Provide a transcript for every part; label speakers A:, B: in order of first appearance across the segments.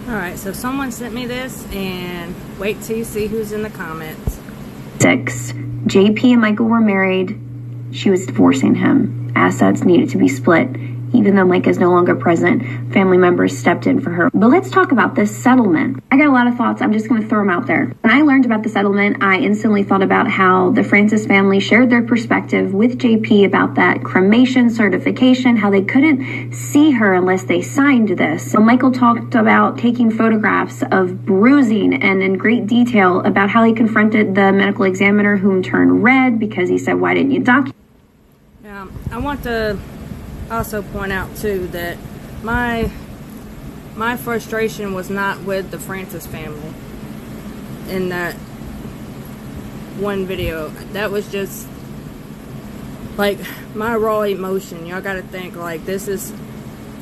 A: Alright, so someone sent me this, and wait till you see who's in the comments.
B: 6. JP and Michael were married. She was divorcing him. Assets needed to be split. Even though Mica is no longer present, family members stepped in for her. But let's talk about this settlement. I got a lot of thoughts. I'm just going to throw them out there. When I learned about the settlement, I instantly thought about how the Francis family shared their perspective with JP about that cremation certification, how they couldn't see her unless they signed this. So Michael talked about taking photographs of bruising and in great detail about how he confronted the medical examiner, whom turned red because he said, "Why didn't you document?"
A: Now, I want to also point out too that my frustration was not with the Francis family in that one video. That was just like my raw emotion. Y'all gotta think, like, this is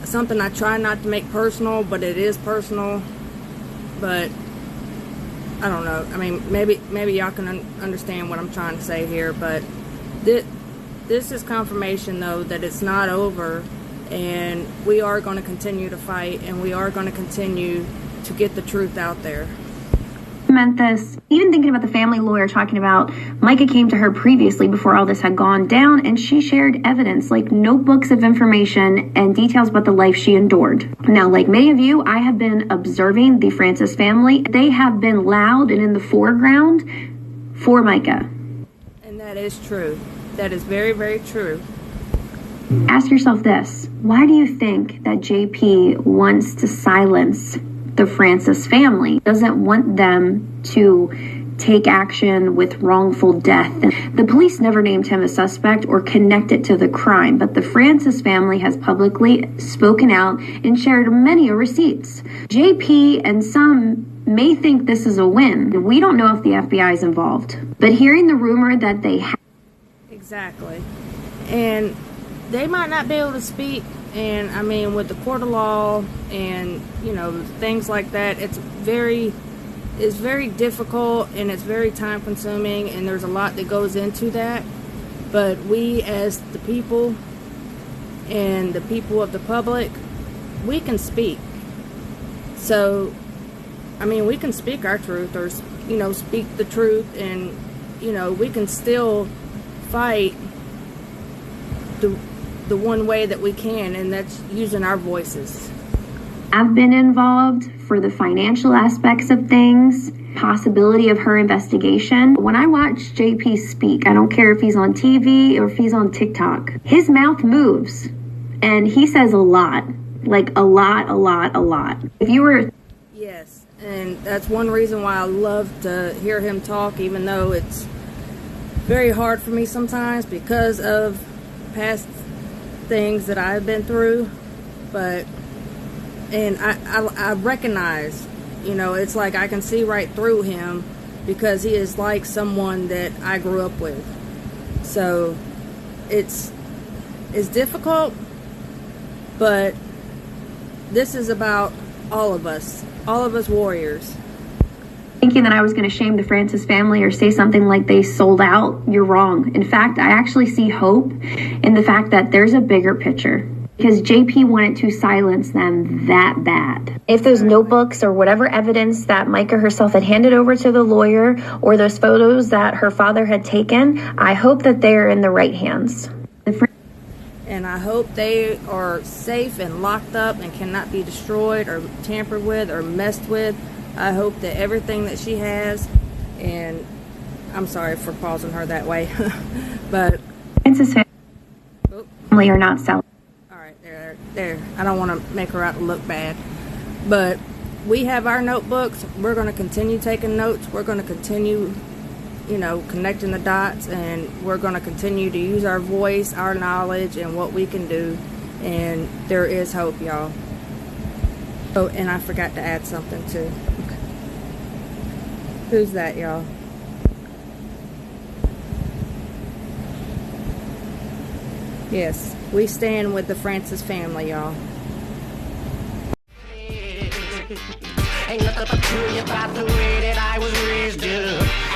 A: something I try not to make personal, but it is personal. But I don't know, I mean, maybe y'all can understand what I'm trying to say here, but this is confirmation, though, that it's not over, and we are going to continue to fight, and we are going to continue to get the truth out there.
B: Meant this, even thinking about the family lawyer talking about Mica came to her previously before all this had gone down, and she shared evidence like notebooks of information and details about the life she endured. Now, like many of you, I have been observing the Francis family. They have been loud and in the foreground for Mica.
A: And that is true. That is very, very true.
B: Ask yourself this: why do you think that JP wants to silence the Francis family? Doesn't want them to take action with wrongful death. The police never named him a suspect or connected to the crime, but the Francis family has publicly spoken out and shared many receipts. JP and some may think this is a win. We don't know if the FBI is involved, but hearing the rumor that they have.
A: Exactly. And they might not be able to speak, and I mean, with the court of law and, you know, things like that, it's very difficult, and it's very time consuming, and there's a lot that goes into that. But we, as the people and the people of the public, we can speak. So I mean, we can speak our truth, or, you know, speak the truth, and, you know, we can still fight the one way that we can, and that's using our voices.
B: I've been involved for the financial aspects of things, possibility of her investigation. When I watch JP speak, I don't care if he's on TV or if he's on TikTok, his mouth moves and he says a lot, like a lot. If you were...
A: Yes, and that's one reason why I love to hear him talk, even though it's very hard for me sometimes because of past things that I've been through. But and I recognize, you know, it's like I can see right through him because he is like someone that I grew up with. So it's difficult, but this is about all of us warriors.
B: Thinking that I was going to shame the Francis family or say something like they sold out, you're wrong. In fact, I actually see hope in the fact that there's a bigger picture, because JP wanted to silence them that bad. If those notebooks or whatever evidence that Mica herself had handed over to the lawyer, or those photos that her father had taken, I hope that they are in the right hands.
A: And I hope they are safe and locked up and cannot be destroyed or tampered with or messed with. I hope that everything that she has, and I'm sorry for pausing her that way, but
B: Francis family are not selling.
A: All right, there. I don't want to make her out to look bad, but we have our notebooks. We're going to continue taking notes. We're going to continue, you know, connecting the dots, and we're going to continue to use our voice, our knowledge, and what we can do. And there is hope, y'all. Oh, and I forgot to add something too. Who's that, y'all? Yes, we stand with the Francis family, y'all.
C: Ain't nothing peculiar about the way that I was raised, yeah.